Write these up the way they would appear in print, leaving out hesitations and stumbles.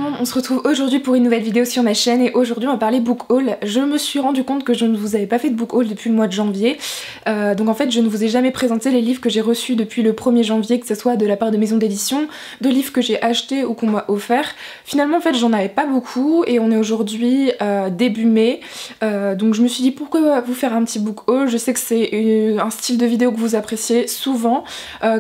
monde, on se retrouve aujourd'hui pour une nouvelle vidéo sur ma chaîne et aujourd'hui on va parler book haul. Je me suis rendu compte que je ne vous avais pas fait de book haul depuis le mois de janvier, donc en fait je ne vous ai jamais présenté les livres que j'ai reçus depuis le 1er janvier, que ce soit de la part de maisons d'édition, de livres que j'ai achetés ou qu'on m'a offert. Finalement en fait j'en avais pas beaucoup et on est aujourd'hui début mai, donc je me suis dit pourquoi vous faire un petit book haul. Je sais que c'est un style de vidéo que vous appréciez souvent,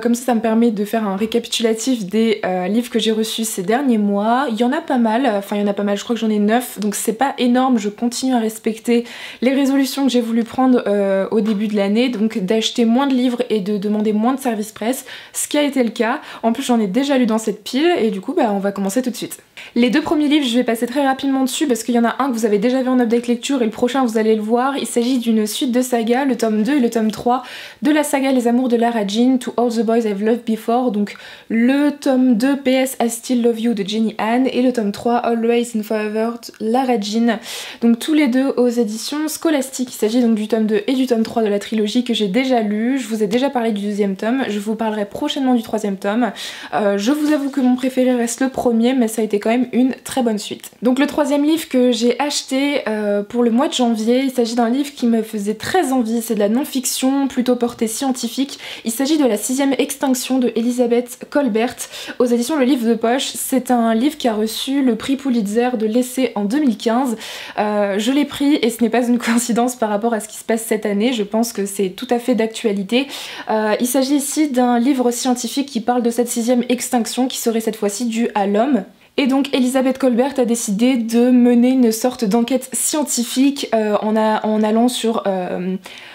comme ça me permet de faire un récapitulatif des livres que j'ai reçus ces derniers mois. Il y en a pas mal, je crois que j'en ai 9, donc c'est pas énorme. Je continue à respecter les résolutions que j'ai voulu prendre au début de l'année, donc d'acheter moins de livres et de demander moins de service presse, ce qui a été le cas. En plus j'en ai déjà lu dans cette pile et du coup on va commencer tout de suite. Les deux premiers livres je vais passer très rapidement dessus parce qu'il y en a un que vous avez déjà vu en update lecture et le prochain vous allez le voir. Il s'agit d'une suite de sagas, le tome 2 et le tome 3 de la saga Les Amours de Lara Jean, To All the Boys I've Loved Before, donc le tome 2 PS I Still Love You de Jenny Han et le tome 3 Always and Forever Lara Jean, donc tous les deux aux éditions Scholastic. Il s'agit donc du tome 2 et du tome 3 de la trilogie que j'ai déjà lu. Je vous ai déjà parlé du deuxième tome, je vous parlerai prochainement du troisième tome. Je vous avoue que mon préféré reste le premier, mais ça a été quand même une très bonne suite. Donc le troisième livre que j'ai acheté pour le mois de janvier, il s'agit d'un livre qui me faisait très envie. C'est de la non-fiction plutôt portée scientifique. Il s'agit de La sixième extinction de Elizabeth Kolbert aux éditions Le Livre de Poche. C'est un livre qui a reçu le prix Pulitzer de l'essai en 2015. Je l'ai pris et ce n'est pas une coïncidence par rapport à ce qui se passe cette année. Je pense que c'est tout à fait d'actualité. Il s'agit ici d'un livre scientifique qui parle de cette sixième extinction qui serait cette fois-ci due à l'homme. Et donc Elizabeth Kolbert a décidé de mener une sorte d'enquête scientifique en allant sur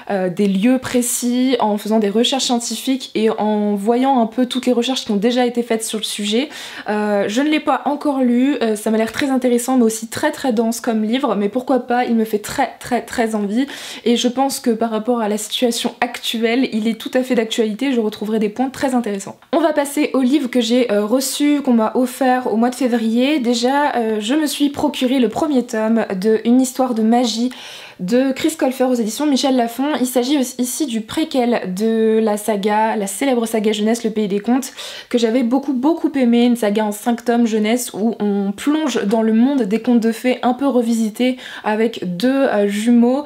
des lieux précis, en faisant des recherches scientifiques et en voyant un peu toutes les recherches qui ont déjà été faites sur le sujet. Je ne l'ai pas encore lu, ça m'a l'air très intéressant mais aussi très dense comme livre, mais pourquoi pas, il me fait très envie et je pense que par rapport à la situation actuelle, il est tout à fait d'actualité, je retrouverai des points très intéressants. On va passer au livre que j'ai reçu, qu'on m'a offert au mois de février. Déjà, je me suis procuré le premier tome de Une histoire de magie de Chris Colfer aux éditions Michel Lafon. Il s'agit ici du préquel de la saga, la célèbre saga jeunesse Le Pays des Contes, que j'avais beaucoup aimé, une saga en 5 tomes jeunesse où on plonge dans le monde des contes de fées un peu revisité avec deux jumeaux.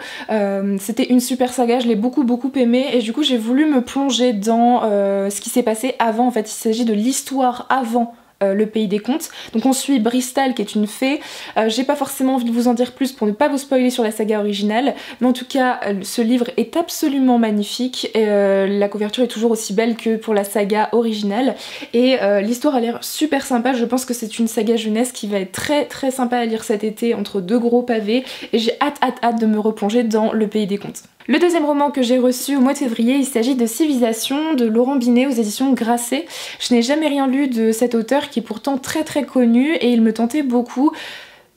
C'était une super saga, je l'ai beaucoup aimé et du coup j'ai voulu me plonger dans ce qui s'est passé avant. En fait il s'agit de l'histoire avant Le Pays des Contes. Donc on suit Bristol qui est une fée. J'ai pas forcément envie de vous en dire plus pour ne pas vous spoiler sur la saga originale, mais en tout cas ce livre est absolument magnifique et la couverture est toujours aussi belle que pour la saga originale et l'histoire a l'air super sympa. Je pense que c'est une saga jeunesse qui va être très sympa à lire cet été entre deux gros pavés et j'ai hâte de me replonger dans Le Pays des Contes. Le deuxième roman que j'ai reçu au mois de février, il s'agit de Civilisation de Laurent Binet aux éditions Grasset. Je n'ai jamais rien lu de cet auteur qui est pourtant très connu et il me tentait beaucoup.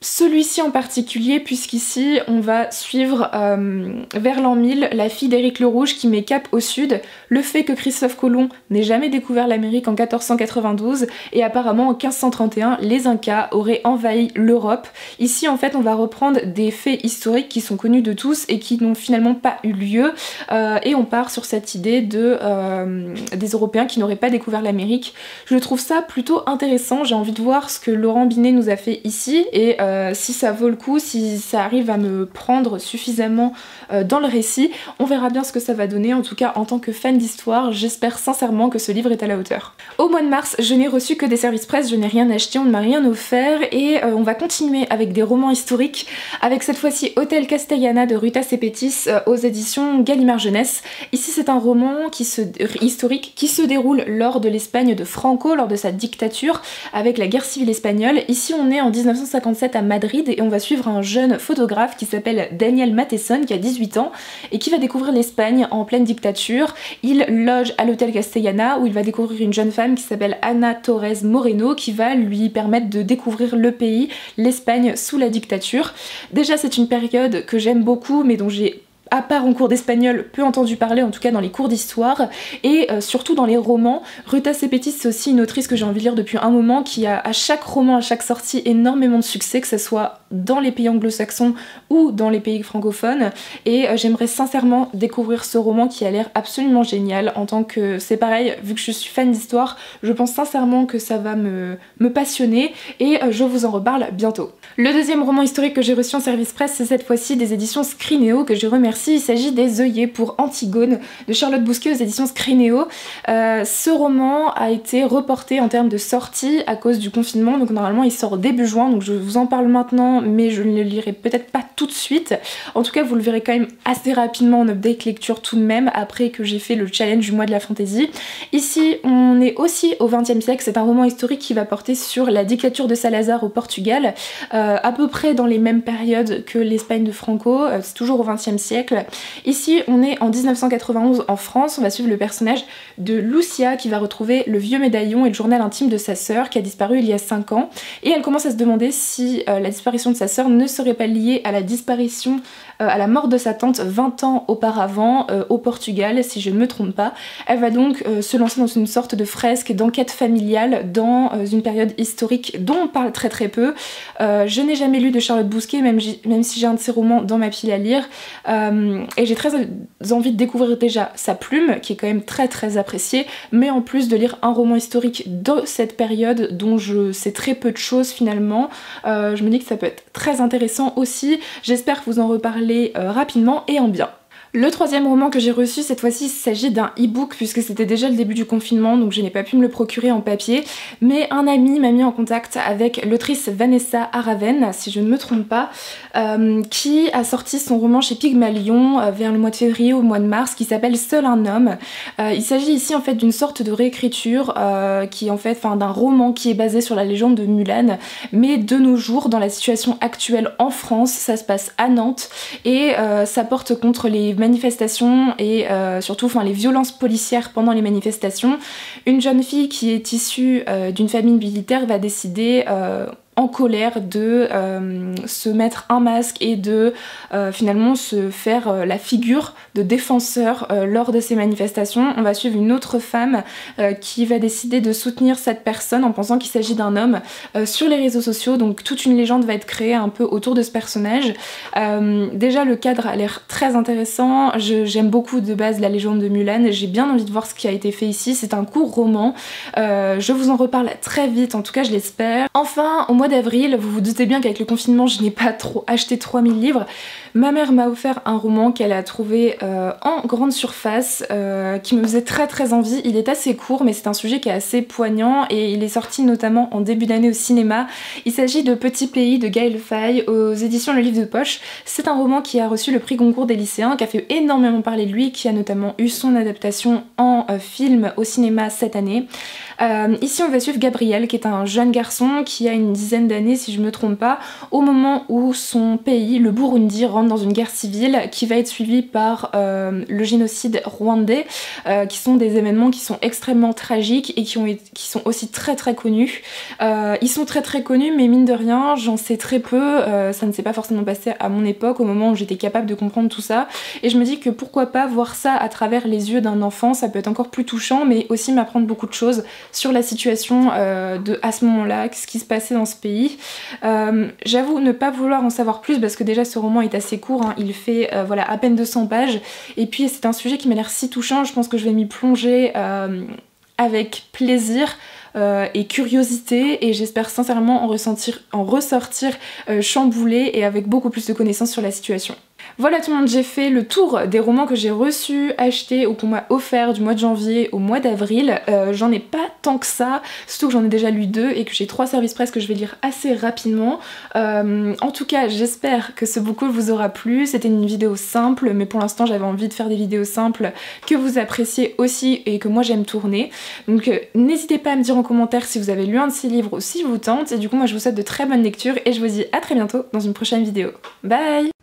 Celui-ci en particulier, puisqu'ici on va suivre vers l'an 1000 la fille d'Éric le Rouge qui met cap au sud, le fait que Christophe Colomb n'ait jamais découvert l'Amérique en 1492 et apparemment en 1531 les Incas auraient envahi l'Europe. Ici en fait on va reprendre des faits historiques qui sont connus de tous et qui n'ont finalement pas eu lieu et on part sur cette idée des Européens qui n'auraient pas découvert l'Amérique. Je trouve ça plutôt intéressant, j'ai envie de voir ce que Laurent Binet nous a fait ici et si ça vaut le coup, si ça arrive à me prendre suffisamment dans le récit, on verra bien ce que ça va donner. En tout cas en tant que fan d'histoire, j'espère sincèrement que ce livre est à la hauteur. Au mois de mars, je n'ai reçu que des services presse, je n'ai rien acheté, on ne m'a rien offert et on va continuer avec des romans historiques, avec cette fois-ci Hôtel Castellana de Ruta Sepetys aux éditions Gallimard Jeunesse. Ici c'est un roman historique qui se déroule lors de l'Espagne de Franco, lors de sa dictature, avec la guerre civile espagnole. Ici on est en 1957 à Madrid et on va suivre un jeune photographe qui s'appelle Daniel Matheson qui a 18 ans et qui va découvrir l'Espagne en pleine dictature. Il loge à l'hôtel Castellana où il va découvrir une jeune femme qui s'appelle Ana Torres Moreno qui va lui permettre de découvrir le pays, l'Espagne sous la dictature. Déjà c'est une période que j'aime beaucoup mais dont j'ai à part en cours d'espagnol, peu entendu parler, en tout cas dans les cours d'histoire, et surtout dans les romans. Ruta Sepetys, c'est aussi une autrice que j'ai envie de lire depuis un moment, qui a à chaque roman, à chaque sortie, énormément de succès, que ce soit dans les pays anglo-saxons ou dans les pays francophones, et j'aimerais sincèrement découvrir ce roman qui a l'air absolument génial. En tant que, c'est pareil, vu que je suis fan d'histoire, je pense sincèrement que ça va me passionner, et je vous en reparle bientôt. Le deuxième roman historique que j'ai reçu en service presse, c'est cette fois-ci des éditions Scrinéo, que je remercie. Il s'agit des œillets pour Antigone de Charlotte Bousquet aux éditions Scrinéo. Ce roman a été reporté en termes de sortie à cause du confinement, donc normalement il sort début juin, donc je vous en parle maintenant, mais je ne le lirai peut-être pas tout de suite. En tout cas, vous le verrez quand même assez rapidement en update lecture tout de même, après que j'ai fait le challenge du mois de la fantasy. Ici, on est aussi au XXe siècle, c'est un roman historique qui va porter sur la dictature de Salazar au Portugal, à peu près dans les mêmes périodes que l'Espagne de Franco, c'est toujours au XXe siècle. Ici, on est en 1991 en France, on va suivre le personnage de Lucia qui va retrouver le vieux médaillon et le journal intime de sa sœur qui a disparu il y a 5 ans, et elle commence à se demander si la disparition de sa sœur ne serait pas liée à la disparition, à la mort de sa tante 20 ans auparavant au Portugal, si je ne me trompe pas. Elle va donc se lancer dans une sorte de fresque d'enquête familiale dans une période historique dont on parle très peu. Je n'ai jamais lu de Charlotte Bousquet, même si j'ai un de ses romans dans ma pile à lire, et j'ai très envie de découvrir déjà sa plume, qui est quand même très appréciée, mais en plus de lire un roman historique de cette période dont je sais très peu de choses finalement, je me dis que ça peut être très intéressant aussi. J'espère vous en reparler rapidement et en bien. Le troisième roman que j'ai reçu cette fois-ci, il s'agit d'un e-book puisque c'était déjà le début du confinement, donc je n'ai pas pu me le procurer en papier, mais un ami m'a mis en contact avec l'autrice Vanessa Araven, si je ne me trompe pas, qui a sorti son roman chez Pygmalion vers le mois de février ou le mois de mars, qui s'appelle Seul un homme. Il s'agit ici en fait d'une sorte de réécriture qui en fait, d'un roman qui est basé sur la légende de Mulan, mais de nos jours, dans la situation actuelle en France, ça se passe à Nantes, et ça porte contre les manifestations et surtout les violences policières pendant les manifestations. Une jeune fille qui est issue d'une famille militaire va décider en colère de se mettre un masque et de finalement se faire la figure de défenseur lors de ces manifestations. On va suivre une autre femme qui va décider de soutenir cette personne en pensant qu'il s'agit d'un homme sur les réseaux sociaux, donc toute une légende va être créée un peu autour de ce personnage. Déjà le cadre a l'air très intéressant, j'aime beaucoup de base la légende de Mulan, j'ai bien envie de voir ce qui a été fait ici, c'est un court roman, je vous en reparle très vite, en tout cas je l'espère. Enfin, au mois d'avril, vous vous doutez bien qu'avec le confinement je n'ai pas trop acheté 3000 livres, ma mère m'a offert un roman qu'elle a trouvé en grande surface qui me faisait très envie. Il est assez court mais c'est un sujet qui est assez poignant et il est sorti notamment en début d'année au cinéma. Il s'agit de Petit Pays de Gaël Faye aux éditions Le Livre de Poche. C'est un roman qui a reçu le prix Goncourt des lycéens, qui a fait énormément parler de lui, qui a notamment eu son adaptation en film au cinéma cette année. Ici on va suivre Gabriel qui est un jeune garçon qui a une dizaine d'années si je me trompe pas, au moment où son pays, le Burundi, rentre dans une guerre civile qui va être suivie par le génocide rwandais, qui sont des événements qui sont extrêmement tragiques et qui sont aussi très connus. Ils sont très connus mais mine de rien j'en sais très peu, ça ne s'est pas forcément passé à mon époque au moment où j'étais capable de comprendre tout ça, et je me dis que pourquoi pas voir ça à travers les yeux d'un enfant, ça peut être encore plus touchant mais aussi m'apprendre beaucoup de choses sur la situation à ce moment-là, ce qui se passait dans ce pays. J'avoue ne pas vouloir en savoir plus parce que déjà ce roman est assez court, hein, il fait voilà, à peine 200 pages, et puis c'est un sujet qui m'a l'air si touchant, je pense que je vais m'y plonger avec plaisir et curiosité, et j'espère sincèrement en ressortir chamboulée et avec beaucoup plus de connaissances sur la situation. Voilà tout le monde, j'ai fait le tour des romans que j'ai reçus, achetés ou qu'on m'a offert du mois de janvier au mois d'avril. J'en ai pas tant que ça, surtout que j'en ai déjà lu 2 et que j'ai 3 services presse que je vais lire assez rapidement. En tout cas, j'espère que ce book haul vous aura plu. C'était une vidéo simple, mais pour l'instant j'avais envie de faire des vidéos simples que vous appréciez aussi et que moi j'aime tourner. Donc n'hésitez pas à me dire en commentaire si vous avez lu un de ces livres ou si vous tente. Et du coup moi je vous souhaite de très bonnes lectures et je vous dis à très bientôt dans une prochaine vidéo. Bye!